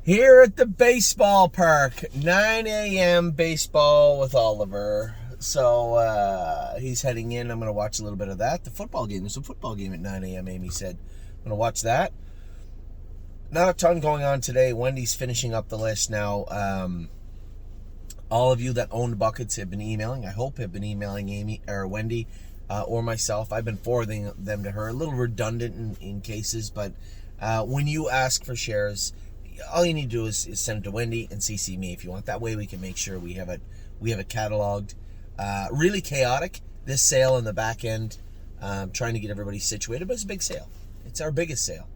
Here at the baseball park, 9 a.m. baseball with Oliver. So he's heading in. I'm going to watch a little bit of that. The football game. There's a football game at 9 a.m., Amy said. I'm going to watch that. Not a ton going on today. Wendy's finishing up the list now. All of you that own buckets have been emailing. I hope have been emailing Amy or Wendy or myself. I've been forwarding them to her. A little redundant in cases, but when you ask for shares, all you need to do is send it to Wendy and CC me if you want. That way we can make sure we have it cataloged. Really chaotic, this sale in the back end, trying to get everybody situated, but it's a big sale. It's our biggest sale.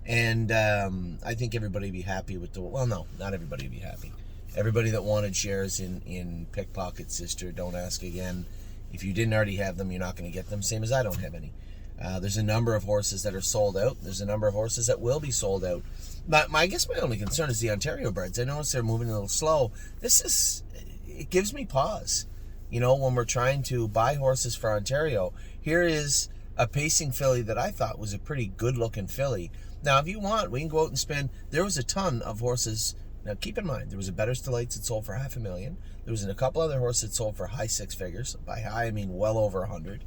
And I think everybody would be happy with well, no, not everybody would be happy. Everybody that wanted shares in Pickpocket Sister, Don't Ask Again. If you didn't already have them, you're not going to get them, same as I don't have any. There's a number of horses that are sold out. There's a number of horses that will be sold out. But I guess my only concern is the Ontario breds. I notice they're moving a little slow. It gives me pause. You know, when we're trying to buy horses for Ontario, here is a pacing filly that I thought was a pretty good-looking filly. Now, if you want, we can go out and spend. There was a ton of horses. Now, keep in mind, there was a Better's Delights that sold for $500,000. There was a couple other horses that sold for high six figures. By high, I mean well over 100.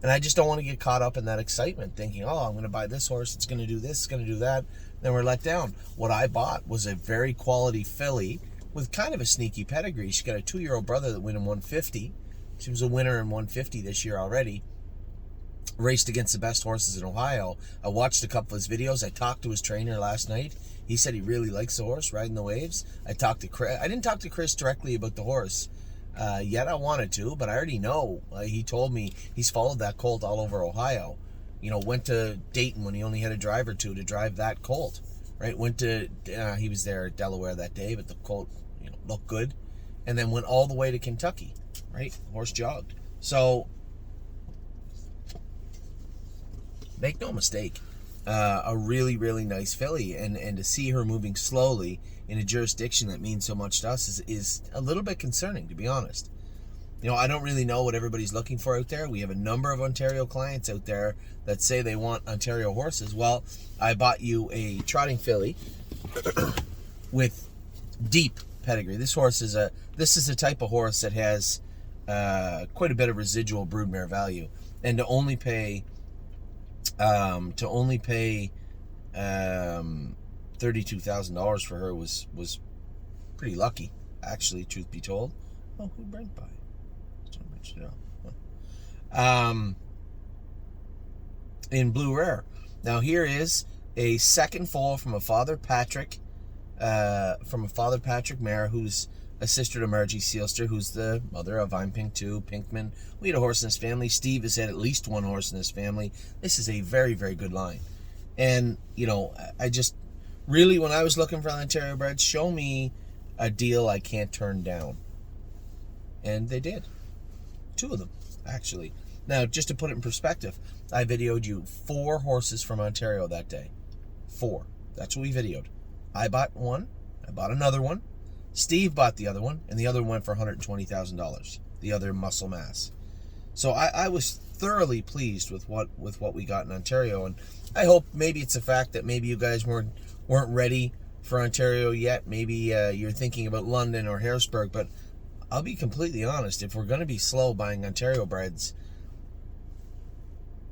And I just don't want to get caught up in that excitement, thinking, oh, I'm going to buy this horse, it's going to do this, it's going to do that. Then we're let down. What I bought was a very quality filly with kind of a sneaky pedigree. She got a 2-year-old brother that won in 150. She was a winner in 150 this year already. Raced against the best horses in Ohio. I watched a couple of his videos. I talked to his trainer last night. He said he really likes the horse, riding the waves. I didn't talk to Chris directly about the horse. Yet I wanted to, but I already know. He told me he's followed that colt all over Ohio. You know, went to Dayton when he only had a drive or two to drive that colt, right? Went to, he was there at Delaware that day, but the colt, looked good. And then went all the way to Kentucky, right? Horse jogged. So, make no mistake, a really, really nice filly. And to see her moving slowly in a jurisdiction that means so much to us is a little bit concerning, to be honest. I don't really know what everybody's looking for out there. We have a number of Ontario clients out there that say they want Ontario horses. Well, I bought you a trotting filly with deep pedigree. This is a type of horse that has quite a bit of residual broodmare value, and to only pay $32,000 for her was pretty lucky, actually, truth be told. Oh, who Brent by? In Blue Rare. Now here is a second foal from a Father Patrick mare, who's a sister to Margie Sealster, who's the mother of I'm Pink 2, Pinkman. We had a horse in his family. Steve has had at least one horse in his family. This is a very, very good line. And, I just really, when I was looking for Ontario breds, show me a deal I can't turn down. And they did. 2 of them, actually. Now, just to put it in perspective, I videoed you 4 horses from Ontario that day. 4. That's what we videoed. I bought one. I bought another one. Steve bought the other one, and the other one went for $120,000. The other muscle mass. So I was thoroughly pleased with what we got in Ontario, and I hope maybe it's the fact that maybe you guys weren't ready for Ontario yet. Maybe you're thinking about London or Harrisburg, but I'll be completely honest. If we're going to be slow buying Ontario breds,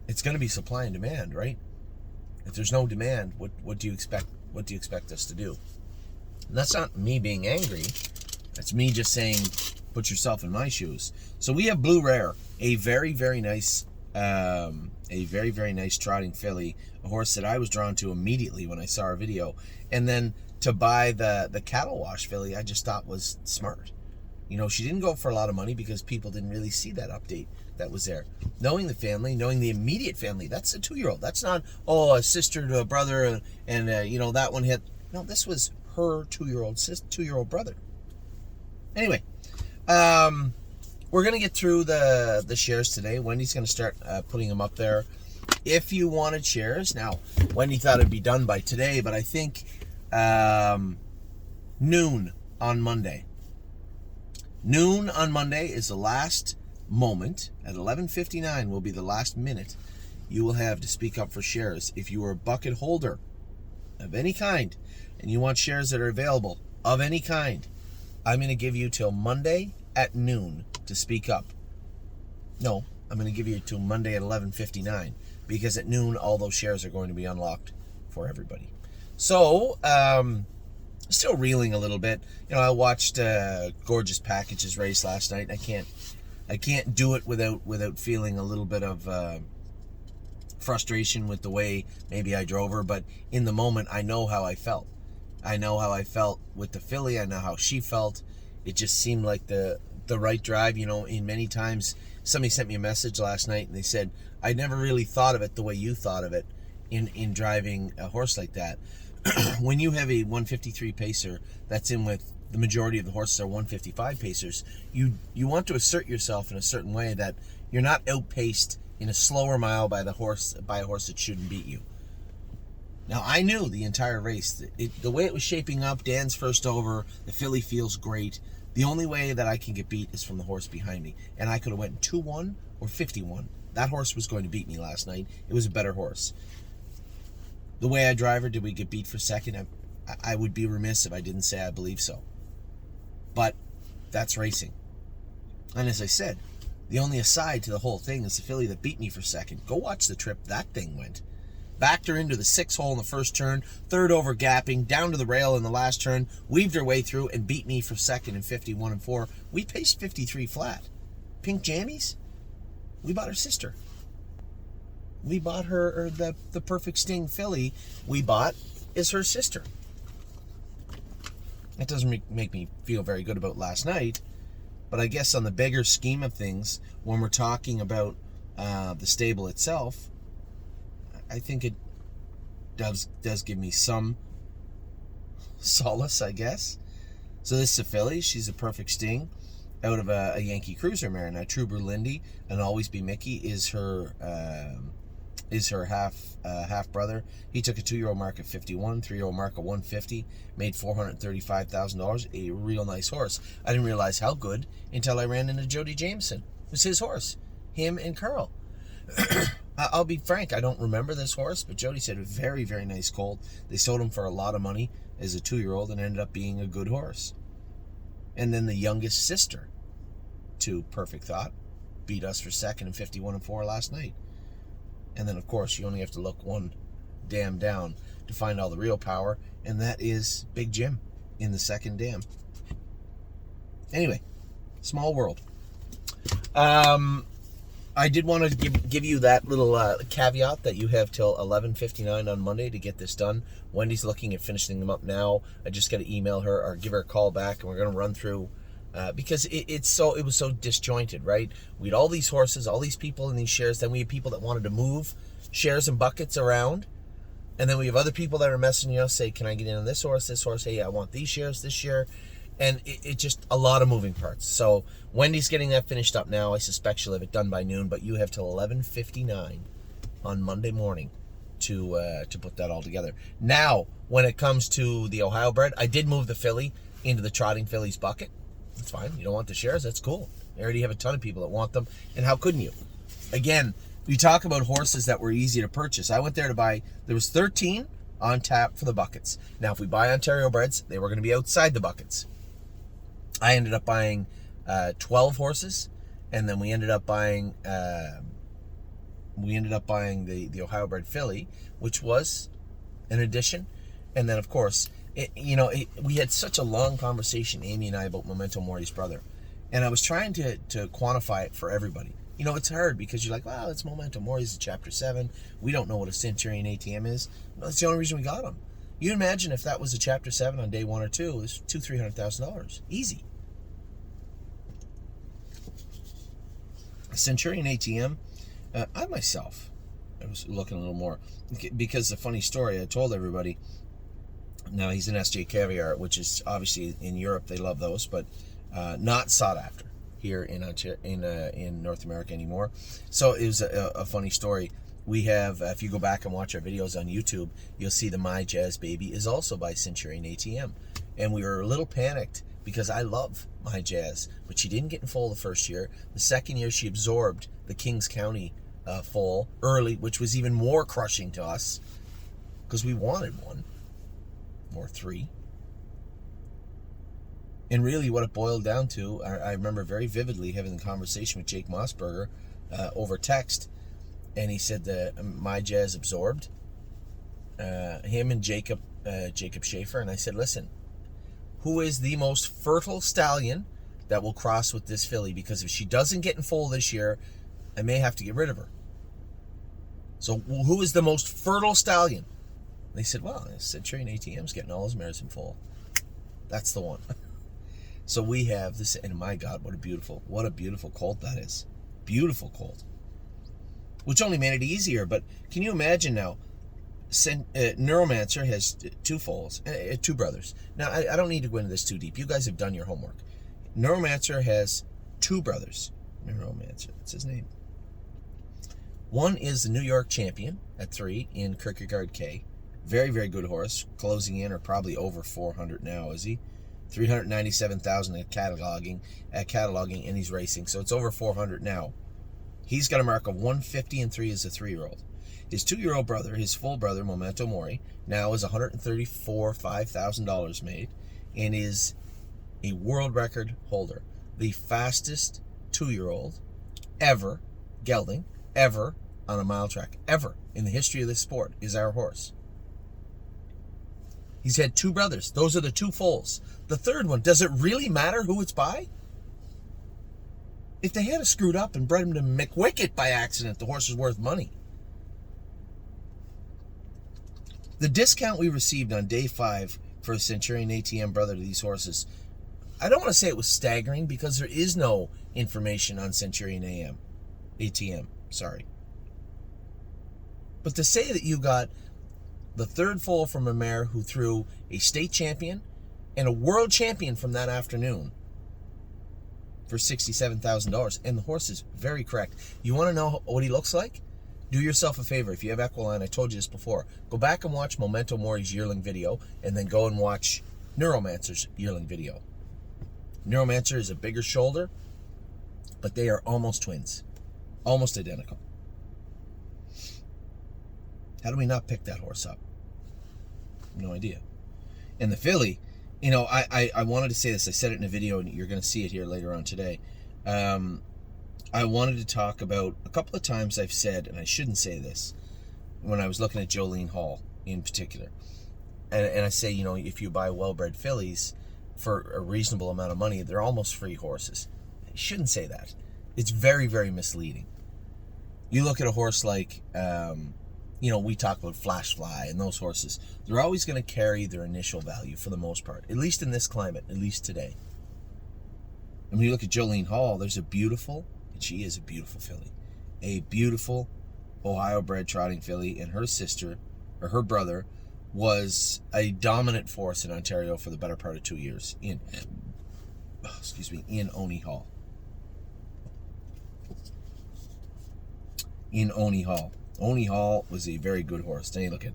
it's going to be supply and demand, right? If there's no demand, what do you expect? What do you expect us to do? And that's not me being angry. That's me just saying, put yourself in my shoes. So we have Blue Rare, a very, very nice trotting filly, a horse that I was drawn to immediately when I saw our video. And then to buy the cattle wash filly, I just thought was smart. She didn't go for a lot of money because people didn't really see that update that was there. Knowing the family, knowing the immediate family, that's a 2-year-old. That's not, a sister to a brother and that one hit. No, this was her 2-year-old brother. Anyway, we're going to get through the shares today. Wendy's going to start putting them up there. If you wanted shares, now, Wendy thought it'd be done by today, but I think noon on Monday. Noon on Monday is the last moment. At 11:59 will be the last minute you will have to speak up for shares. If you are a bucket holder of any kind and you want shares that are available of any kind, I'm going to give you till Monday at noon to speak up. No, I'm going to give you till Monday at 11:59, because at noon all those shares are going to be unlocked for everybody. So, still reeling a little bit. I watched Gorgeous Package's race last night. I can't do it without feeling a little bit of frustration with the way maybe I drove her, but in the moment I know how I felt. I know how I felt with the filly. I know how she felt. It just seemed like the right drive. In many times, somebody sent me a message last night and they said, I never really thought of it the way you thought of it in driving a horse like that. When you have a 153 pacer that's in with the majority of the horses are 155 pacers, you want to assert yourself in a certain way that you're not outpaced in a slower mile by a horse that shouldn't beat you. Now, I knew the entire race, the way it was shaping up, Dan's first over, the filly feels great. The only way that I can get beat is from the horse behind me. And I could have went 2-1 or 50-1. That horse was going to beat me last night. It was a better horse. The way I drive her, did we get beat for second? I would be remiss if I didn't say I believe so. But that's racing. And as I said, the only aside to the whole thing is the filly that beat me for second. Go watch the trip that thing went. Backed her into the 6 hole in the first turn, third over gapping, down to the rail in the last turn, weaved her way through and beat me for second in 51 and 4. We paced 53 flat. Pink Jammies? We bought her sister. We bought her, or the Perfect Sting filly we bought is her sister. That doesn't make me feel very good about last night, but I guess on the bigger scheme of things, when we're talking about the stable itself, I think it does give me some solace, I guess. So this is a filly. She's a Perfect Sting out of a Yankee Cruiser mare. Now, True Lindy and Always Be Mickey is her half brother. He took a 2-year-old mark at 51, 3-year-old mark at 150, made $435,000. A real nice horse. I didn't realize how good until I ran into Jody Jameson. It was his horse, him and Carl. I'll be frank, I don't remember this horse, but Jody said a very, very nice colt. They sold him for a lot of money as a 2-year-old and ended up being a good horse. And then the youngest sister to Perfect Thought beat us for second in 51 and 4 last night. And then, of course, you only have to look one dam down to find all the real power, and that is Big Jim in the second dam. Anyway, small world. I did want to give you that little caveat that you have till 11:59 on Monday to get this done. Wendy's looking at finishing them up now. I just got to email her or give her a call back, and we're going to run through because it was so disjointed, right? We had all these horses, all these people in these shares. Then we had people that wanted to move shares and buckets around, and then we have other people that are messaging us, say, "Can I get in on this horse? This horse? Hey, I want these shares this year." And it just a lot of moving parts. So Wendy's getting that finished up now. I suspect she'll have it done by noon, but you have till 11:59 on Monday morning to put that all together. Now, when it comes to the Ohio bred, I did move the filly into the trotting fillies bucket. That's fine. You don't want the shares? That's cool. I already have a ton of people that want them. And how couldn't you? Again, we talk about horses that were easy to purchase. I went there to buy, there was 13 on tap for the buckets. Now, if we buy Ontario breds, they were going to be outside the buckets. I ended up buying 12 horses, and then we ended up buying the Ohio bred filly, which was an addition. And then, of course, we had such a long conversation, Amy and I, about Memento Mori's brother, and I was trying to quantify it for everybody. It's hard because you're like, wow, it's Memento Mori's Chapter 7. We don't know what a Centurion ATM is. Well, that's the only reason we got him. You imagine if that was a Chapter 7 on day 1 or 2, it was $200,000-$300,000. Easy. Centurion ATM, I myself, I was looking a little more, because the funny story, I told everybody, now he's an SJ Caviar, which is obviously in Europe, they love those, but not sought after here in North America anymore. So it was a funny story. We have, if you go back and watch our videos on YouTube, you'll see the My Jazz Baby is also by Centurion ATM. And we were a little panicked because I love My Jazz, but she didn't get in foal the first year. The second year, she absorbed the Kings County foal early, which was even more crushing to us because we wanted one. or 3. And really what it boiled down to, I remember very vividly having a conversation with Jake Mossberger over text, and he said that my jazz absorbed him and Jacob Schaefer, and I said, listen, who is the most fertile stallion that will cross with this filly? Because if she doesn't get in foal this year, I may have to get rid of her. So who is the most fertile stallion? They said, well, Centurion ATM's getting all his mares in foal. That's the one. So we have this, and my God, what a beautiful colt that is. Beautiful colt. Which only made it easier, but can you imagine now, Neuromancer has 2 foals, 2 brothers. Now, I don't need to go into this too deep. You guys have done your homework. Neuromancer has 2 brothers. Neuromancer, that's his name. One is the New York champion at 3 in Kierkegaard K. Very, very good horse. Closing in, or probably over 400 now, is he? 397,000 at cataloging, and he's racing, so it's over 400 now. He's got a mark of 150 and 3 as a 3-year-old. His 2-year-old brother, his full brother, Memento Mori, now is $134,000 made, and is a world record holder. The fastest 2-year-old ever, gelding, ever on a mile track, ever in the history of this sport, is our horse. He's had 2 brothers. Those are the 2 foals. The third one, does it really matter who it's by? If they had screwed up and bred him to McWicket by accident, the horse is worth money. The discount we received on day 5 for a Centurion ATM brother to these horses, I don't want to say it was staggering, because there is no information on Centurion ATM, sorry. But to say that you got the 3rd foal from a mare who threw a state champion and a world champion from that afternoon for $67,000, and the horse is very correct. You want to know what he looks like? Do yourself a favor. If you have Equine, I told you this before, go back and watch Memento Mori's yearling video, and then go and watch Neuromancer's yearling video. Neuromancer is a bigger shoulder, but they are almost twins. Almost identical. How do we not pick that horse up? No idea. And the filly, you know, I wanted to say this. I said it in a video, and you're going to see it here later on today. I wanted to talk about a couple of times I've said, and I shouldn't say this, when I was looking at Jolene Hall in particular. And I say, you know, if you buy well-bred fillies for a reasonable amount of money, they're almost free horses. I shouldn't say that. It's very, very misleading. You look at a horse like, you know, we talk about Flash Fly and those horses. They're always going to carry their initial value for the most part, at least in this climate, at least today. And when you look at Jolene Hall, there's a beautiful, and she is a beautiful filly, a beautiful Ohio-bred trotting filly, and her sister, or her brother, was a dominant force in Ontario for the better part of 2 years in Oni Hall. In Oni Hall. Oni Hall was a very good horse. Then you look at,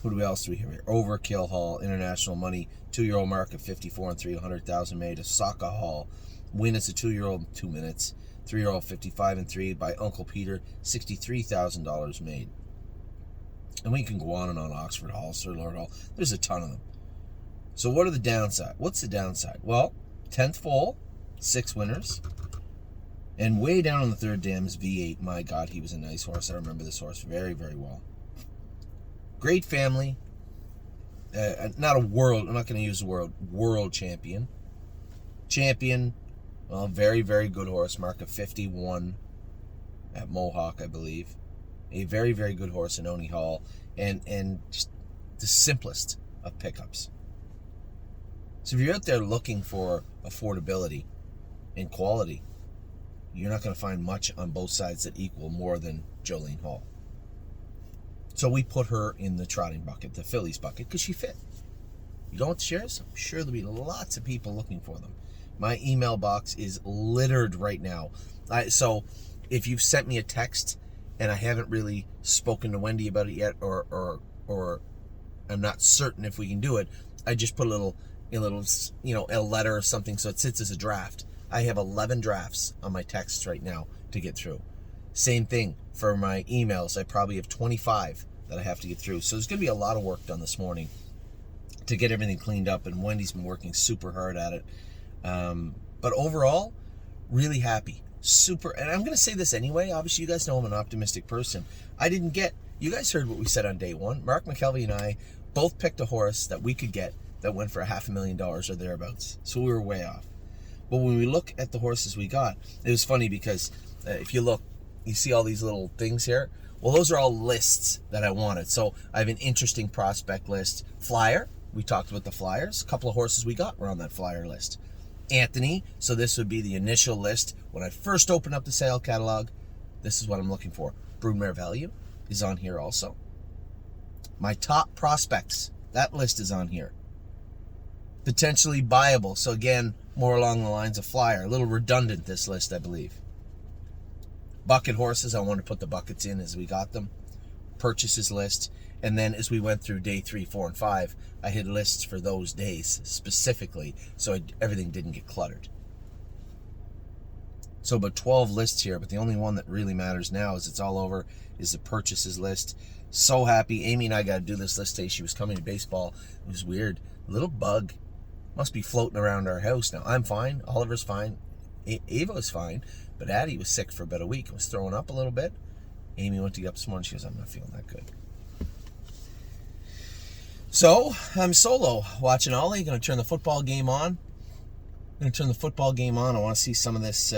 who else do we have here? Overkill Hall, international money, 2-year-old mark of 54 and 300,000 made. Osaka Hall, win as a 2-year-old in 2 minutes. 3-year-old 55 and 3 by Uncle Peter, $63,000 made. And we can go on and on. Oxford Hall, Sir Lord Hall. There's a ton of them. So what are the downside? What's the downside? Well, 10th foal, 6 winners. And way down on the 3rd dam is V8. My God, he was a nice horse. I remember this horse very, very well. Great family. Not a world, I'm not going to use the word world champion. Champion, well, very, very good horse. Mark of 51 at Mohawk, I believe. A very, very good horse in Oni Hall. And just the simplest of pickups. So if you're out there looking for affordability and quality, you're not going to find much on both sides that equal more than Jolene Hall. So we put her in the trotting bucket, the fillies bucket, because she fit. You don't want the shares? I'm sure there'll be lots of people looking for them. My email box is littered right now. So if you've sent me a text and I haven't really spoken to Wendy about it yet, or I'm not certain if we can do it, I just put a little, a letter or something so it sits as a draft. I have 11 drafts on my texts right now to get through. Same thing for my emails. I probably have 25 that I have to get through. So there's going to be a lot of work done this morning to get everything cleaned up, and Wendy's been working super hard at it. But overall, really happy. Super, and I'm going to say this anyway. Obviously, you guys know I'm an optimistic person. You guys heard what we said on day one. Mark McKelvey and I both picked a horse that we could get that went for $500,000 or thereabouts. So we were way off. But when we look at the horses we got, it was funny because if you look, you see all these little things here. Well, those are all lists that I wanted. So I have an interesting prospect list. Flyer, we talked about the Flyers. A couple of horses we got were on that Flyer list. Anthony, so this would be the initial list. When I first opened up the sale catalog, this is what I'm looking for. Broodmare Value is on here also. My top prospects, that list is on here. Potentially buyable, so again, more along the lines of Flyer. A little redundant, this list, I believe. Bucket horses, I want to put the buckets in as we got them. Purchases list. And then as we went through day 3, 4, and 5, I had lists for those days specifically, so everything didn't get cluttered. So about 12 lists here, but the only one that really matters now is it's all over, is the purchases list. So happy. Amy and I got to do this list today. She was coming to baseball. It was weird. A little bug must be floating around our house now. I'm fine. Oliver's fine. Ava's fine. But Addie was sick for about a week. Was throwing up a little bit. Amy went to get up this morning. She goes, I'm not feeling that good. So I'm solo watching Ollie. Going to turn the football game on. I want to see some of this,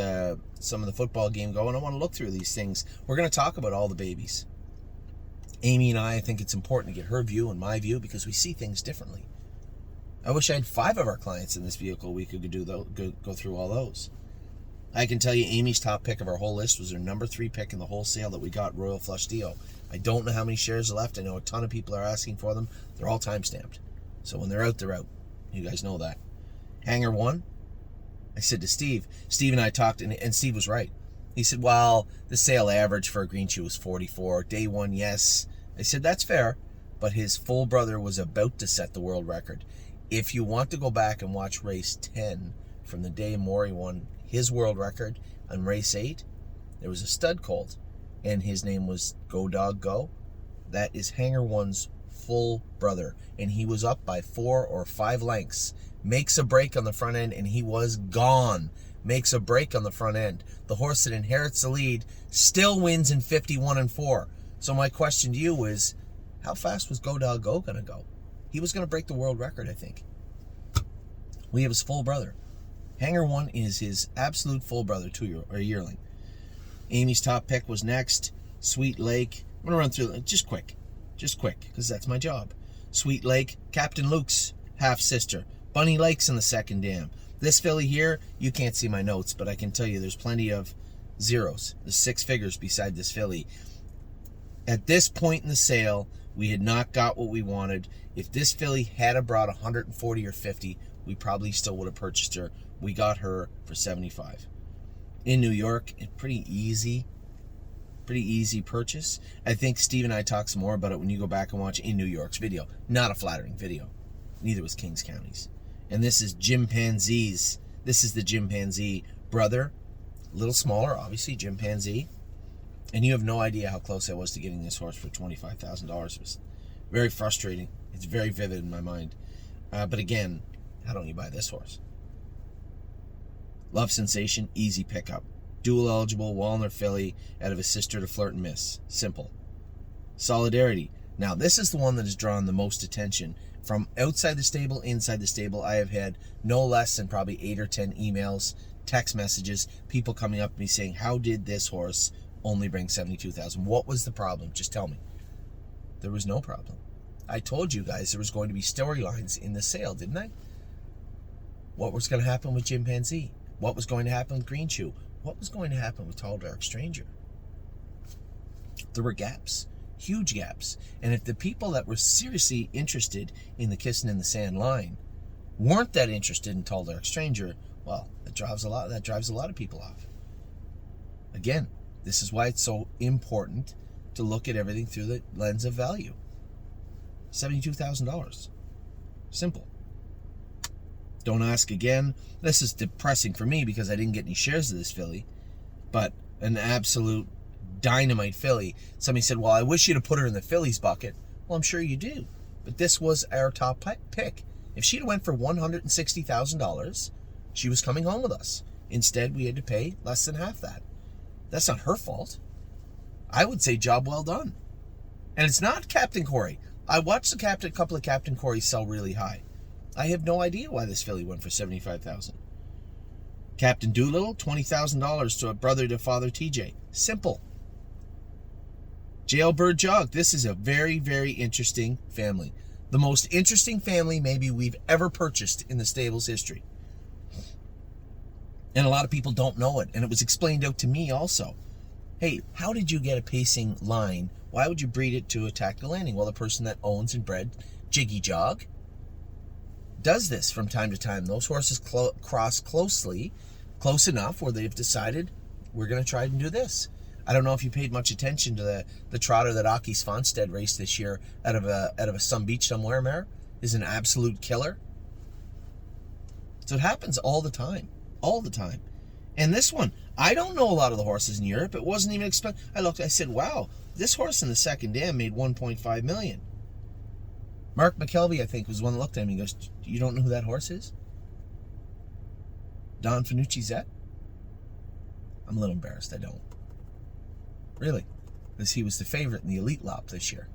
some of the football game going. I want to look through these things. We're going to talk about all the babies. Amy and I think it's important to get her view and my view because we see things differently. I wish I had 5 of our clients in this vehicle. We could go through all those. I can tell you Amy's top pick of our whole list was her number 3 pick in the wholesale that we got, Royal Flush Dio. I don't know how many shares are left. I know a ton of people are asking for them. They're all time-stamped. So when they're out, they're out. You guys know that. Hanger 1. I said to Steve and I talked, and Steve was right. He said, well, the sale average for a green shoe was 44. Day 1, yes. I said, that's fair, but his full brother was about to set the world record. If you want to go back and watch race 10 from the day Maury won his world record on race 8, there was a stud colt, and his name was Go Dog Go. That is Hanger 1's full brother, and he was up by 4 or 5 lengths. Makes a break on the front end, and he was gone. Makes a break on the front end. The horse that inherits the lead still wins in 51-4. So my question to you is, how fast was Go Dog Go going to go? He was going to break the world record, I think. We have his full brother. Hanger 1 is his absolute full brother, yearling. Amy's top pick was next. Sweet Lake. I'm going to run through just quick, because that's my job. Sweet Lake, Captain Luke's half-sister. Bunny Lake's in the second dam. This filly here, you can't see my notes, but I can tell you there's plenty of zeros. There's 6 figures beside this filly. At this point in the sale, we had not got what we wanted. If this filly had brought 140 or 50, we probably still would have purchased her. We got her for 75. In New York, pretty easy purchase. I think Steve and I talked some more about it when you go back and watch In New York's video. Not a flattering video. Neither was Kings County's. And this is Chimpanzee's. This is the Chimpanzee brother. A little smaller, obviously, Chimpanzee. And you have no idea how close I was to getting this horse for $25,000. It was very frustrating. It's very vivid in my mind. But again, how don't you buy this horse? Love Sensation, easy pickup. Dual eligible, Walner filly out of his sister to Flirt and Miss. Simple. Solidarity. Now, this is the one that has drawn the most attention. From outside the stable, inside the stable, I have had no less than probably 8 or 10 emails, text messages, people coming up to me saying, how did this horse only bring $72,000? What was the problem? Just tell me. There was no problem. I told you guys there was going to be storylines in the sale, didn't I? What was going to happen with Chimpanzee? What was going to happen with Green Shoe? What was going to happen with Tall Dark Stranger? There were gaps. Huge gaps. And if the people that were seriously interested in the Kissing in the Sand line weren't that interested in Tall Dark Stranger, well, that drives a lot of people off. Again, this is why it's so important to look at everything through the lens of value. $72,000. Simple. Don't ask again. This is depressing for me because I didn't get any shares of this filly, but an absolute dynamite filly. Somebody said, well, I wish you'd have put her in the fillies bucket. Well, I'm sure you do. But this was our top pick. If she'd went for $160,000, she was coming home with us. Instead, we had to pay less than half that. That's not her fault. I would say job well done. And it's not Captain Corey. I watched a couple of Captain Corey sell really high. I have no idea why this filly went for $75,000. Captain Doolittle, $20,000 to a brother to Father TJ. Simple. Jailbird Jog. This is a very, very interesting family. The most interesting family maybe we've ever purchased in the stable's history. And a lot of people don't know it. And it was explained out to me also. Hey, how did you get a pacing line? Why would you breed it to a tactical landing? Well, the person that owns and bred Jiggy Jog does this from time to time. Those horses cross close enough where they've decided we're going to try and do this. I don't know if you paid much attention to the trotter that Aki Svanstedt raced this year out of some beach somewhere, Mare, is an absolute killer. So it happens all the time. And this one, I don't know a lot of the horses in Europe. It wasn't even expensive. I said, wow, this horse in the second dam made $1.5 million. Mark McKelvey, I think, was the one that looked at me and goes, you don't know who that horse is? Don Fanucci Zet? I'm a little embarrassed, I don't. Really. Because he was the favorite in the Elite Lop this year.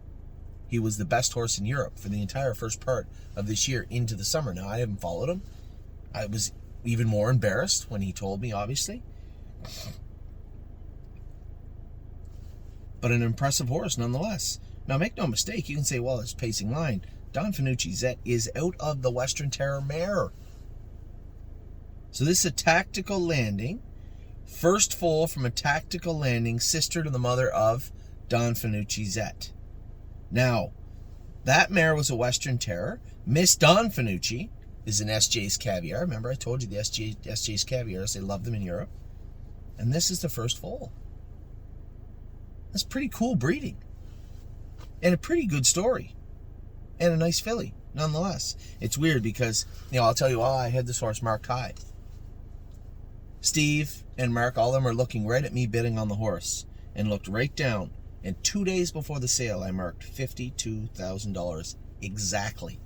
He was the best horse in Europe for the entire first part of this year into the summer. Now, I haven't followed him. I was even more embarrassed when he told me, obviously. But an impressive horse nonetheless. Now, make no mistake, you can say, well, it's pacing line. Don Fanucci Zet is out of the Western Terror mare. So this is a tactical landing. First foal from a tactical landing, sister to the mother of Don Fanucci Zet. Now, that mare was a Western Terror. Miss Don Fanucci is an SJ's Caviar. Remember, I told you the SJ's Caviars, they love them in Europe. And this is the first foal. That's pretty cool breeding. And a pretty good story. And a nice filly, nonetheless. It's weird because, I'll tell you, I had this horse marked high. Steve and Mark, all of them are looking right at me bidding on the horse. And looked right down. And 2 days before the sale, I marked $52,000 exactly.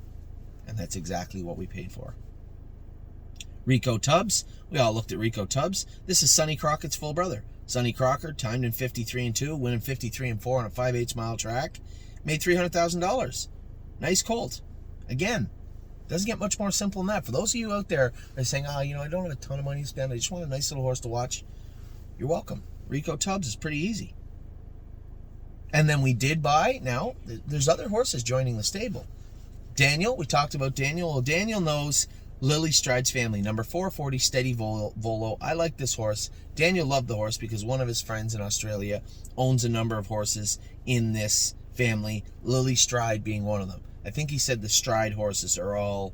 And that's exactly what we paid for. Rico Tubbs. We all looked at Rico Tubbs. This is Sonny Crockett's full brother. Sonny Crockett, timed in 53-2, winning 53-4 on a 5/8 mile track. Made $300,000. Nice colt. Again, doesn't get much more simple than that. For those of you out there that are saying, I don't have a ton of money to spend. I just want a nice little horse to watch. You're welcome. Rico Tubbs is pretty easy. And then we did buy. Now, there's other horses joining the stable. Daniel, we talked about Daniel. Well, Daniel knows Lily Stride's family. Number 440, Steady Volo. I like this horse. Daniel loved the horse because one of his friends in Australia owns a number of horses in this family, Lily Stride being one of them. I think he said the Stride horses are all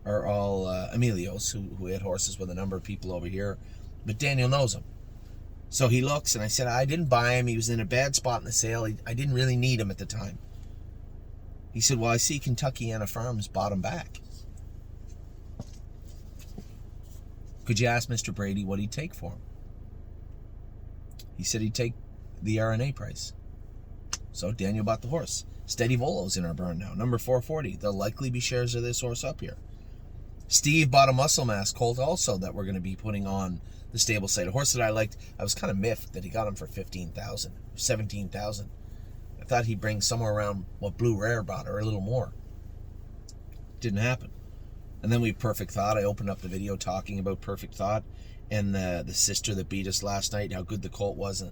Emilio's, who had horses with a number of people over here. But Daniel knows them. So he looks, and I said, I didn't buy him. He was in a bad spot in the sale. I didn't really need him at the time. He said, well, I see Kentuckiana Farms bought him back. Could you ask Mr. Brady what he'd take for him? He said he'd take the RNA price. So Daniel bought the horse. Steady Volo's in our burn now. Number 440. There'll likely be shares of this horse up here. Steve bought a muscle mass colt also that we're going to be putting on the stable site. A horse that I liked. I was kind of miffed that he got him for $15,000, $17,000. I thought he'd bring somewhere around what Blue Rare bought, or a little more. Didn't happen. And then we Perfect Thought. I opened up the video talking about Perfect Thought and the sister that beat us last night, how good the colt was. And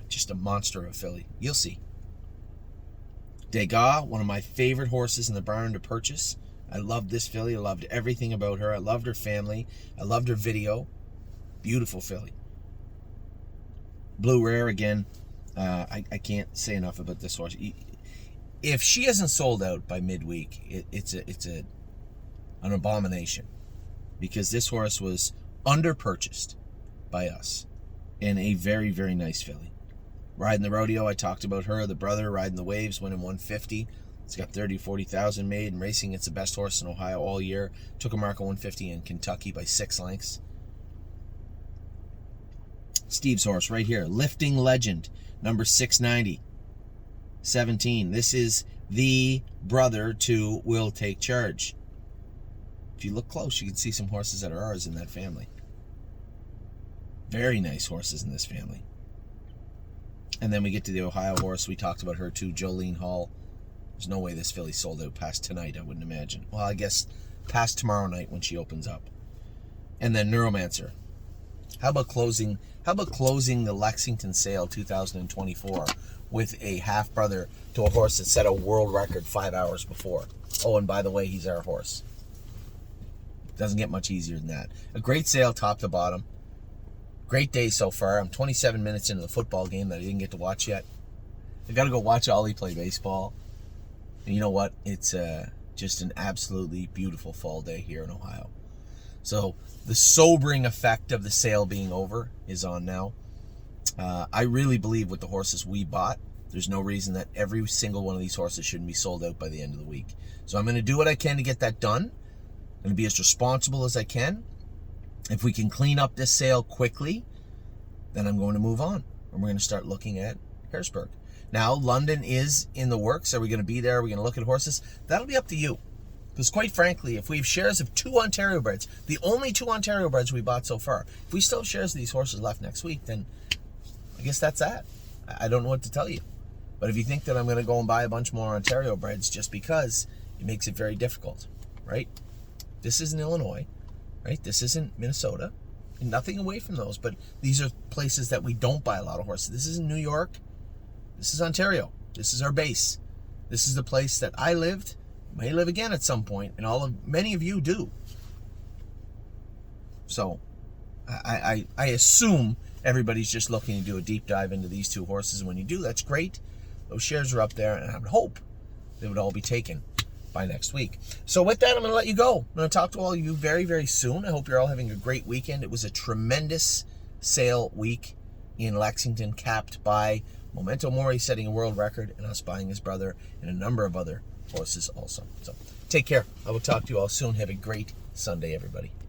just a monster of a filly. You'll see. Degas, one of my favorite horses in the barn to purchase. I loved this filly. I loved everything about her. I loved her family. I loved her video. Beautiful filly. Blue Rare, again, I can't say enough about this horse. If she hasn't sold out by midweek, it's an abomination, because this horse was under-purchased by us, and a very, very nice filly. Riding the rodeo, I talked about her, the brother, riding the waves, winning 150. It's got 40,000 made, and racing, it's the best horse in Ohio all year. Took a mark of 150 in Kentucky by 6 lengths. Steve's horse right here, Lifting Legend, number 690, 17. This is the brother to Will Take Charge. If you look close, you can see some horses that are ours in that family. Very nice horses in this family. And then we get to the Ohio horse. We talked about her too, Jolene Hall. There's no way this filly sold out past tonight, I wouldn't imagine. Well, I guess past tomorrow night when she opens up. And then Neuromancer. How about closing the Lexington sale 2024 with a half-brother to a horse that set a world record 5 hours before? Oh, and by the way, he's our horse. Doesn't get much easier than that. A great sale top to bottom. Great day so far. I'm 27 minutes into the football game that I didn't get to watch yet. I got to go watch Ollie play baseball. And you know what? It's just an absolutely beautiful fall day here in Ohio. So the sobering effect of the sale being over is on now. I really believe with the horses we bought, there's no reason that every single one of these horses shouldn't be sold out by the end of the week. So I'm going to do what I can to get that done. I'm going to be as responsible as I can. If we can clean up this sale quickly, then I'm going to move on. And we're going to start looking at Harrisburg. Now, London is in the works. Are we going to be there? Are we going to look at horses? That'll be up to you. Because quite frankly, if we have shares of 2 Ontario breds, the only 2 Ontario breds we bought so far, if we still have shares of these horses left next week, then I guess that's that. I don't know what to tell you. But if you think that I'm going to go and buy a bunch more Ontario breds just because, it makes it very difficult, right? This isn't Illinois, right? This isn't Minnesota. And nothing away from those, but these are places that we don't buy a lot of horses. This isn't New York. This is Ontario. This is our base. This is the place that I lived, may live again at some point, and many of you do. So I assume everybody's just looking to do a deep dive into these 2 horses. And when you do, that's great. Those shares are up there, and I would hope they would all be taken by next week. So with that, I'm going to let you go. I'm going to talk to all of you very, very soon. I hope you're all having a great weekend. It was a tremendous sale week in Lexington, capped by Memento Mori setting a world record and us buying his brother and a number of other horses also. So take care. I will talk to you all soon. Have a great Sunday, everybody.